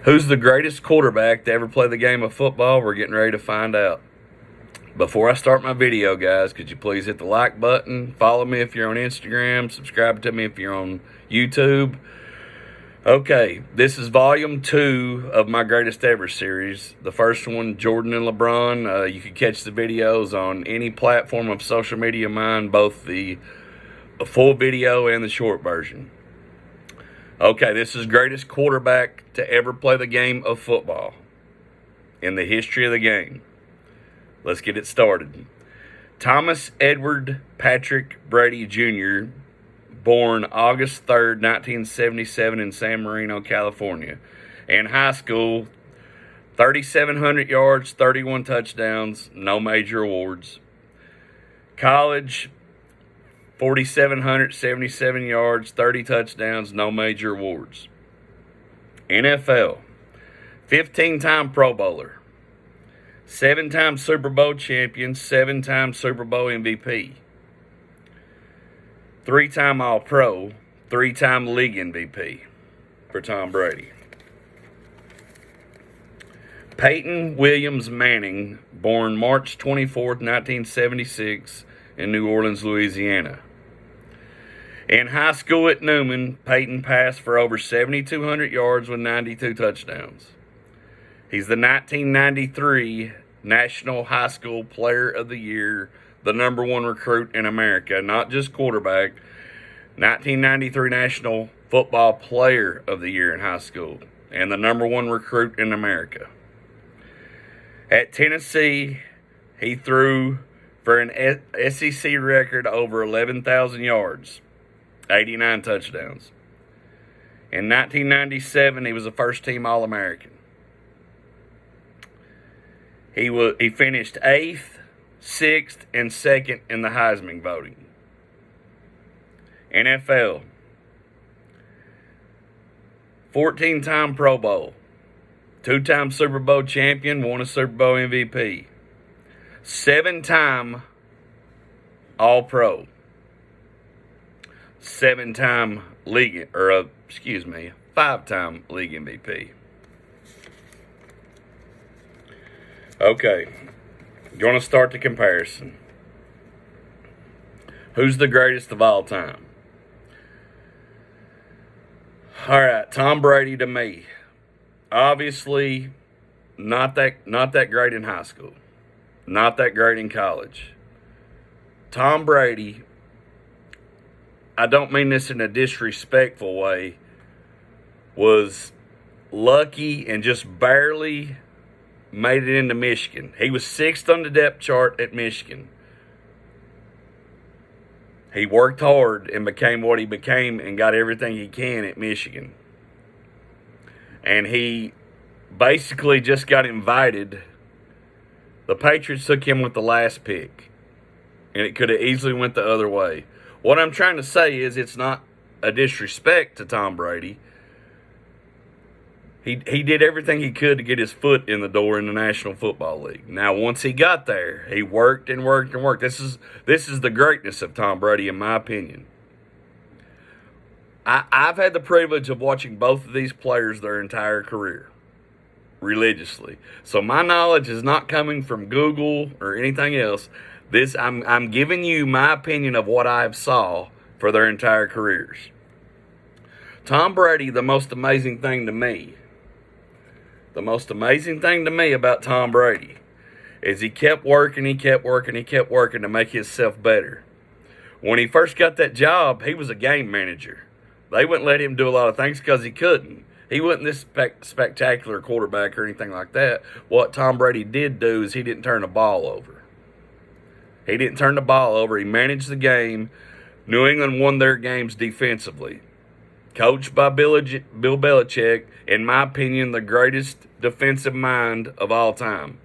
Who's the greatest quarterback to ever play the game of football? We're getting ready to find out. Before I start my video, guys, could you please hit the like button? Follow me if you're on Instagram. Subscribe to me if you're on YouTube. Okay, this is volume 2 of my greatest ever series. The first one, Jordan and LeBron. You can catch the videos on any platform of social media of mine, both the full video and the short version. Okay, this is greatest quarterback to ever play the game of football in the history of the game. Let's get it started. Thomas Edward Patrick Brady Jr., born August 3rd, 1977 in San Marino, California. In high school, 3,700 yards, 31 touchdowns, no major awards. College, 4,777 yards, 30 touchdowns, no major awards. NFL, 15-time Pro Bowler, 7-time Super Bowl champion, 7-time Super Bowl MVP, 3-time All-Pro, 3-time League MVP for Tom Brady. Peyton Williams Manning, born March 24th, 1976 in New Orleans, Louisiana. In high school at Newman, Peyton passed for over 7,200 yards with 92 touchdowns. He's the 1993 National High School Player of the Year, the #1 recruit in America, not just quarterback. 1993 National Football Player of the Year in high school, and the #1 recruit in America. At Tennessee, he threw for an SEC record over 11,000 yards, 89 touchdowns. In 1997, he was a first-team All-American. He finished 8th, 6th, and 2nd in the Heisman voting. NFL, 14-time Pro Bowl, 2-time Super Bowl champion, won a Super Bowl MVP, 7-time All-Pro, 7-time league, 5-time league MVP. Okay, you want to start the comparison. Who's the greatest of all time? All right, Tom Brady to me. Obviously, not that great in high school, not that great in college. Tom Brady, I don't mean this in a disrespectful way, was lucky and just barely made it into Michigan. He was 6th on the depth chart at Michigan. He worked hard and became what he became and got everything he can at Michigan. And he basically just got invited. The Patriots took him with the last pick, and it could have easily went the other way. What I'm trying to say is it's not a disrespect to Tom Brady. He did everything he could to get his foot in the door in the National Football League. Now, once he got there, he worked and worked and worked. This is the greatness of Tom Brady, in my opinion. I've had the privilege of watching both of these players their entire career, religiously. So my knowledge is not coming from Google or anything else. I'm giving you my opinion of what I saw for their entire careers. Tom Brady, the most amazing thing to me about Tom Brady is he kept working to make himself better. When he first got that job, he was a game manager. They wouldn't let him do a lot of things because he couldn't. He wasn't this spectacular quarterback or anything like that. What Tom Brady did do is he didn't turn the ball over. He managed the game. New England won their games defensively. Coached by Bill Belichick, in my opinion, the greatest defensive mind of all time.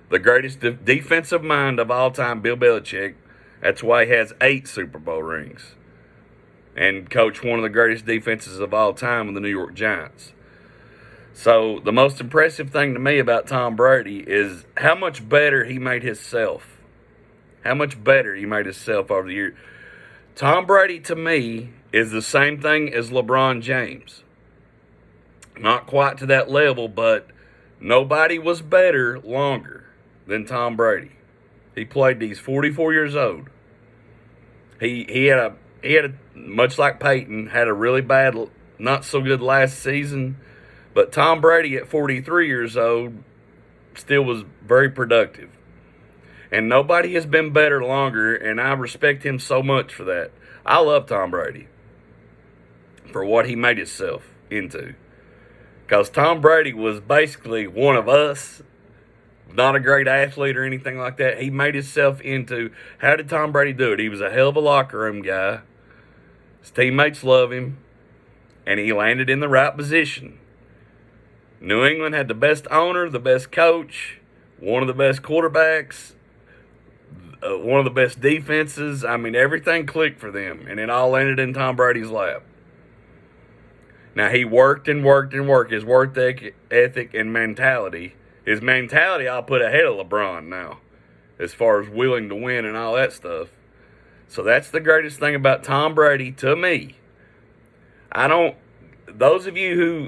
The greatest defensive mind of all time, Bill Belichick. That's why he has 8 Super Bowl rings. And coached one of the greatest defenses of all time with the New York Giants. So the most impressive thing to me about Tom Brady is how much better he made himself. Over the years. Tom Brady, to me, is the same thing as LeBron James. Not quite to that level, but nobody was better longer than Tom Brady. He played these 44 years old. He had a much like Peyton, had a really bad, not so good last season, but Tom Brady at 43 years old still was very productive. And nobody has been better longer, and I respect him so much for that. I love Tom Brady for what he made himself into. Because Tom Brady was basically one of us, not a great athlete or anything like that. He made himself into, how did Tom Brady do it? He was a hell of a locker room guy. His teammates love him, and he landed in the right position. New England had the best owner, the best coach, one of the best quarterbacks, one of the best defenses. I mean, everything clicked for them, and it all landed in Tom Brady's lap. Now, he worked and worked and worked. His work ethic and mentality. His mentality I'll put ahead of LeBron now, as far as willing to win and all that stuff. So that's the greatest thing about Tom Brady to me. Those of you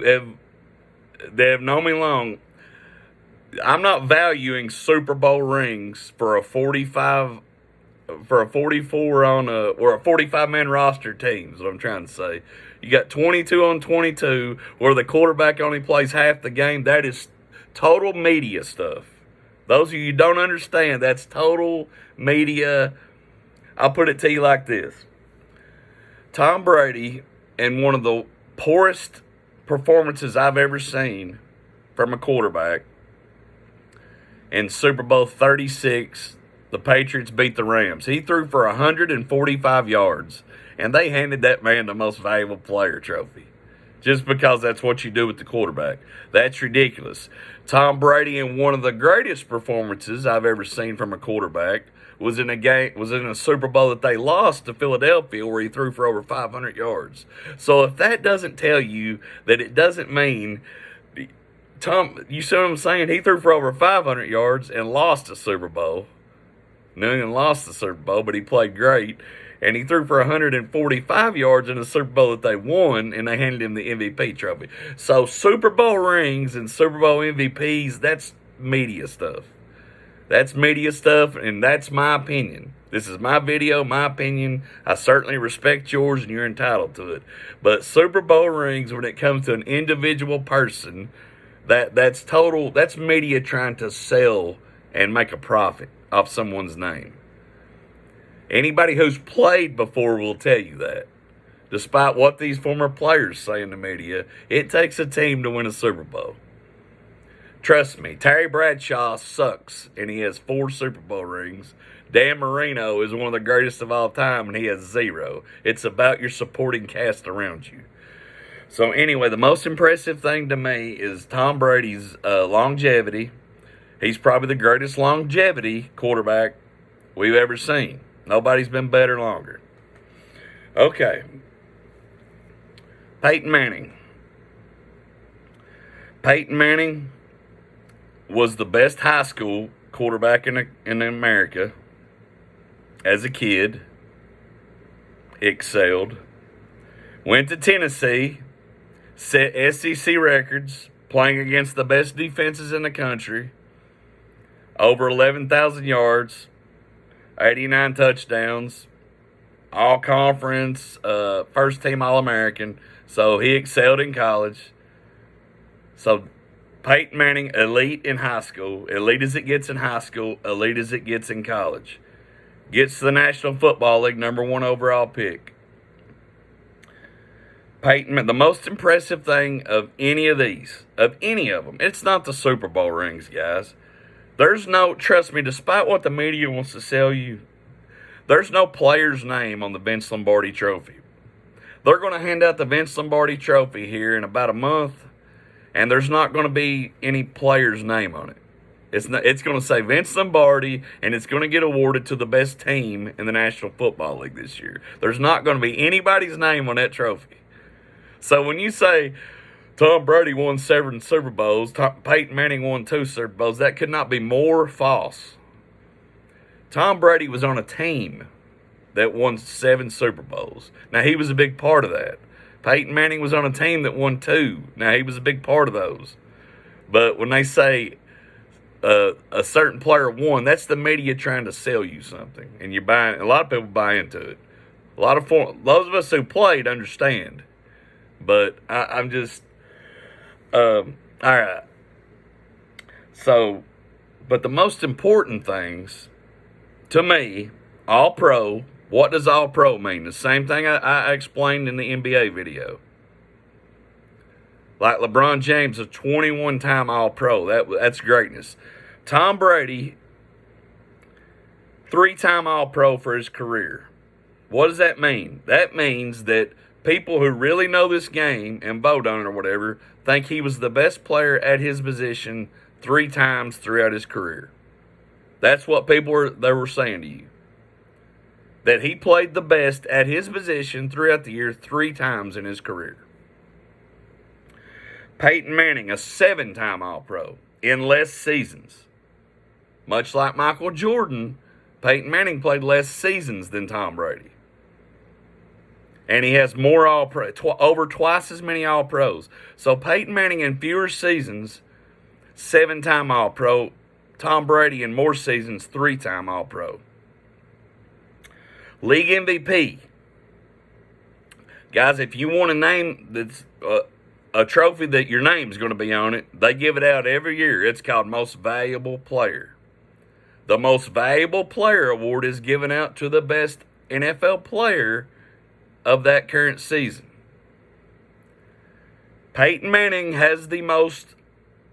that have known me long, I'm not valuing Super Bowl rings for a 44 or a 45-man roster team is what I'm trying to say. You got 22 on 22 where the quarterback only plays half the game. That is total media stuff. Those of you who don't understand, that's total media. I'll put it to you like this. Tom Brady, in one of the poorest performances I've ever seen from a quarterback, in Super Bowl 36, the Patriots beat the Rams. He threw for 145 yards, and they handed that man the most valuable player trophy just because that's what you do with the quarterback. That's ridiculous. Tom Brady, in one of the greatest performances I've ever seen from a quarterback, was in a Super Bowl that they lost to Philadelphia where he threw for over 500 yards. So if that doesn't tell you that it doesn't mean Tom, you see what I'm saying? He threw for over 500 yards and lost a Super Bowl. New England lost the Super Bowl, but he played great. And he threw for 145 yards in a Super Bowl that they won, and they handed him the MVP trophy. So Super Bowl rings and Super Bowl MVPs, that's media stuff. That's media stuff, and that's my opinion. This is my video, my opinion. I certainly respect yours, and you're entitled to it. But Super Bowl rings, when it comes to an individual person, that's media trying to sell and make a profit off someone's name. Anybody who's played before will tell you that. Despite what these former players say in the media, it takes a team to win a Super Bowl. Trust me, Terry Bradshaw sucks, and he has 4 Super Bowl rings. Dan Marino is one of the greatest of all time, and he has 0. It's about your supporting cast around you. So anyway, the most impressive thing to me is Tom Brady's longevity. He's probably the greatest longevity quarterback we've ever seen. Nobody's been better longer. Okay. Peyton Manning. Peyton Manning was the best high school quarterback in America as a kid. Excelled. Went to Tennessee. Set SEC records playing against the best defenses in the country. Over 11,000 yards. 89 touchdowns. All conference. First team All-American. So he excelled in college. So Peyton Manning, elite in high school. Elite as it gets in high school. Elite as it gets in college. Gets to the National Football League, #1 overall pick. Peyton, the most impressive thing of any of them, it's not the Super Bowl rings, guys. Trust me, despite what the media wants to sell you, there's no player's name on the Vince Lombardi trophy. They're going to hand out the Vince Lombardi trophy here in about a month, and there's not going to be any player's name on it. It's going to say Vince Lombardi, and it's going to get awarded to the best team in the National Football League this year. There's not going to be anybody's name on that trophy. So when you say Tom Brady won 7 Super Bowls, Peyton Manning won 2 Super Bowls, that could not be more false. Tom Brady was on a team that won 7 Super Bowls. Now, he was a big part of that. Peyton Manning was on a team that won 2. Now, he was a big part of those. But when they say a certain player won, that's the media trying to sell you something. And you're buying. A lot of people buy into it. Those of us who played understand. But I'm just, all right. So, but the most important things, to me, All-Pro, what does All-Pro mean? The same thing I explained in the NBA video. Like LeBron James, a 21-time All-Pro. That's greatness. Tom Brady, 3-time All-Pro for his career. What does that mean? That means that people who really know this game and vote on it or whatever think he was the best player at his position 3 times throughout his career. That's what they were saying to you. That he played the best at his position throughout the year 3 times in his career. Peyton Manning, a 7-time All-Pro in less seasons. Much like Michael Jordan, Peyton Manning played less seasons than Tom Brady. And he has more All-Pro, over twice as many All-Pros. So Peyton Manning in fewer seasons, 7-time All-Pro. Tom Brady in more seasons, 3-time All-Pro. League MVP. Guys, if you want a name that's a trophy that your name's going to be on it, they give it out every year. It's called Most Valuable Player. The Most Valuable Player award is given out to the best NFL player of that current season. Peyton Manning has the most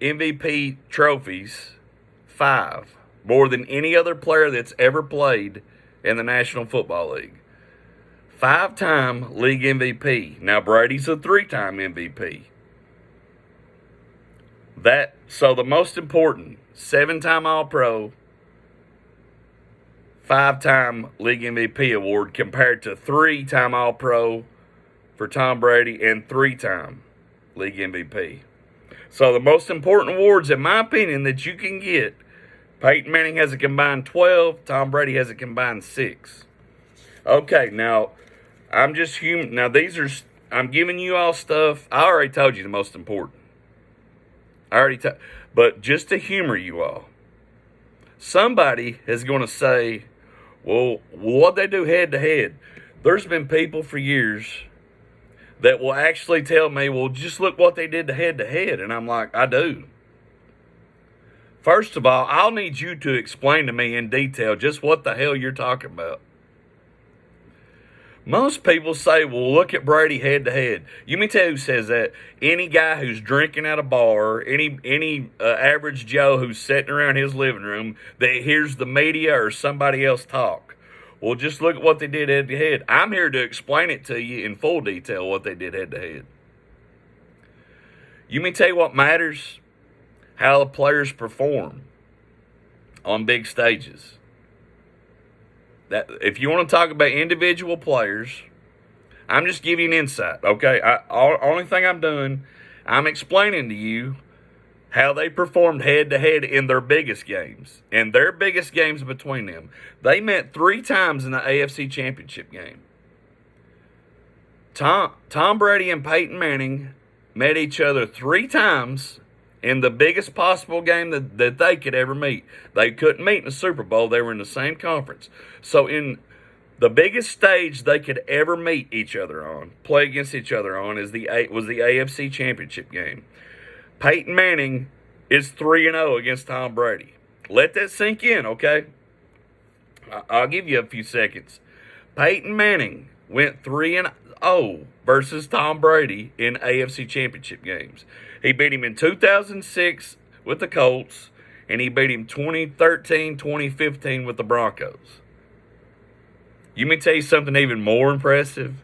MVP trophies, 5, more than any other player that's ever played in the National Football League. 5-time league MVP. Now Brady's a 3-time MVP. So the most important, 7-time All-Pro, 5-time league MVP award compared to 3-time All-Pro for Tom Brady and 3-time league MVP. So the most important awards, in my opinion, that you can get, Peyton Manning has a combined 12, Tom Brady has a combined 6. Okay, now, I'm just human. Now, I'm giving you all stuff. I already told you the most important. But just to humor you all, somebody is going to say, well, what'd they do head-to-head? There's been people for years that will actually tell me, well, just look what they did to head-to-head. And I'm like, I do. First of all, I'll need you to explain to me in detail just what the hell you're talking about. Most people say, well, look at Brady head-to-head. You may tell who says that. Any guy who's drinking at a bar, any average Joe who's sitting around his living room that hears the media or somebody else talk. Well, just look at what they did head-to-head. I'm here to explain it to you in full detail what they did head-to-head. You may tell you what matters, how the players perform on big stages. That if you want to talk about individual players, I'm just giving you an insight, okay? Only thing I'm doing, I'm explaining to you how they performed head-to-head in their biggest games. And their biggest games between them. They met 3 times in the AFC Championship game. Tom Brady and Peyton Manning met each other 3 times in the biggest possible game that they could ever meet. They couldn't meet in the Super Bowl. They were in the same conference. So in the biggest stage they could ever meet each other on, play against each other on, was the AFC Championship game. Peyton Manning is 3-0 against Tom Brady. Let that sink in, okay? I'll give you a few seconds. Peyton Manning went 3-0 versus Tom Brady in AFC Championship games. He beat him in 2006 with the Colts, and he beat him 2013, 2015 with the Broncos. You may tell you something even more impressive.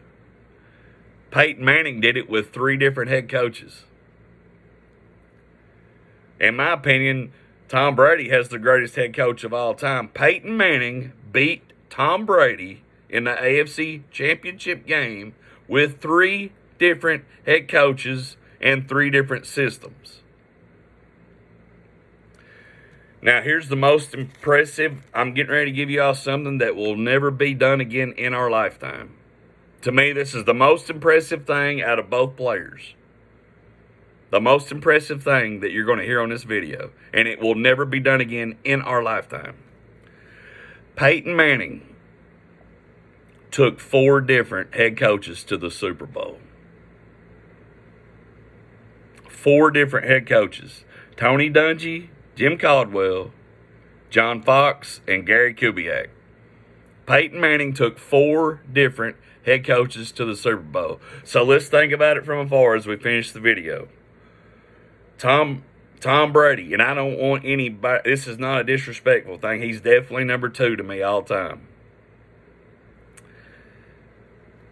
Peyton Manning did it with 3 different head coaches. In my opinion, Tom Brady has the greatest head coach of all time. Peyton Manning beat Tom Brady in the AFC Championship game with 3 different head coaches and 3 different systems. Now, here's the most impressive. I'm getting ready to give you all something that will never be done again in our lifetime. To me, this is the most impressive thing out of both players. The most impressive thing that you're going to hear on this video. And it will never be done again in our lifetime. Peyton Manning took 4 different head coaches to the Super Bowl. 4 different head coaches. Tony Dungy, Jim Caldwell, John Fox, and Gary Kubiak. Peyton Manning took 4 different head coaches to the Super Bowl. So let's think about it from afar as we finish the video. Tom Brady, and I don't want anybody, this is not a disrespectful thing. He's definitely number 2 to me all time.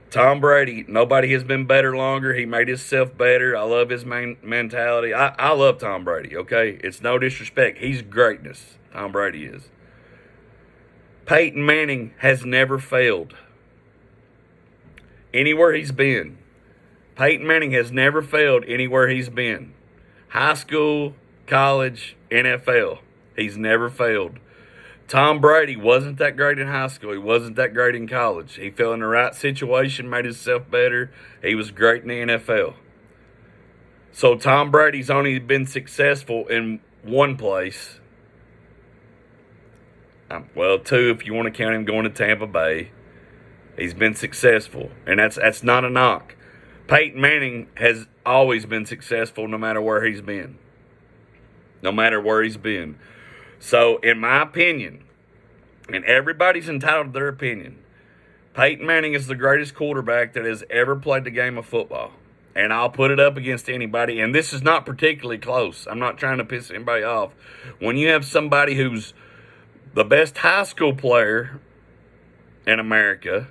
Tom Brady, nobody has been better longer. He made himself better. I love his mentality. I love Tom Brady, okay? It's no disrespect. He's greatness. Tom Brady is. Peyton Manning has never failed anywhere he's been. Peyton Manning has never failed anywhere he's been. High school, college, NFL. He's never failed. Tom Brady wasn't that great in high school. He wasn't that great in college. He fell in the right situation, made himself better. He was great in the NFL. So Tom Brady's only been successful in one place. Well, 2 if you want to count him going to Tampa Bay. He's been successful, and that's not a knock. Peyton Manning has always been successful no matter where he's been. No matter where he's been. So, in my opinion, and everybody's entitled to their opinion, Peyton Manning is the greatest quarterback that has ever played the game of football. And I'll put it up against anybody, and this is not particularly close. I'm not trying to piss anybody off. When you have somebody who's the best high school player in America,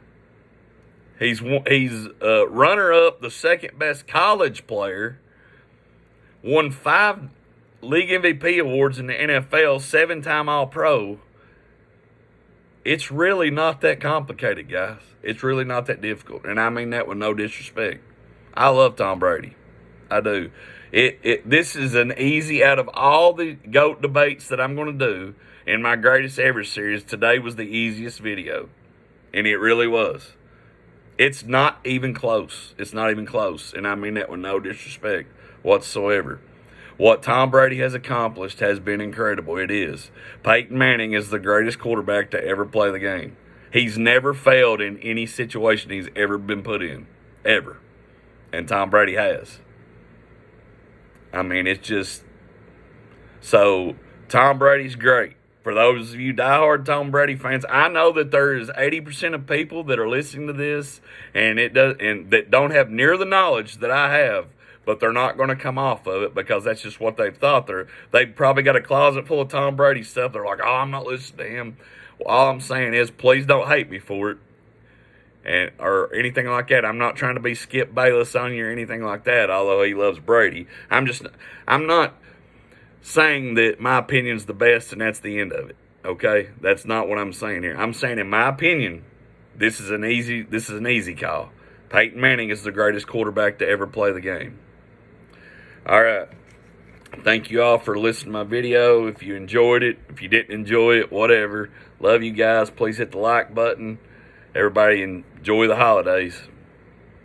he's runner-up, the second best college player, won 5 League MVP awards in the NFL, 7-time All-Pro. It's really not that complicated, guys. It's really not that difficult. And I mean that with no disrespect. I love Tom Brady. I do. This is an easy, out of all the GOAT debates that I'm going to do in my greatest ever series, today was the easiest video. And it really was. It's not even close. It's not even close. And I mean that with no disrespect whatsoever. What Tom Brady has accomplished has been incredible. It is. Peyton Manning is the greatest quarterback to ever play the game. He's never failed in any situation he's ever been put in. Ever. And Tom Brady has. I mean, it's just... So, Tom Brady's great. For those of you diehard Tom Brady fans, I know that there is 80% of people that are listening to this and that don't have near the knowledge that I have, but they're not going to come off of it because that's just what they've thought. They've probably got a closet full of Tom Brady stuff. They're like, oh, I'm not listening to him. Well, all I'm saying is, please don't hate me for it, or anything like that. I'm not trying to be Skip Bayless on you or anything like that, although he loves Brady. I'm not saying that my opinion's the best and that's the end of it. Okay? That's not what I'm saying here. I'm saying, in my opinion, this is an easy call. Peyton Manning is the greatest quarterback to ever play the game. All right. Thank you all for listening to my video. If you enjoyed it, if you didn't enjoy it, whatever. Love you guys. Please hit the like button. Everybody enjoy the holidays.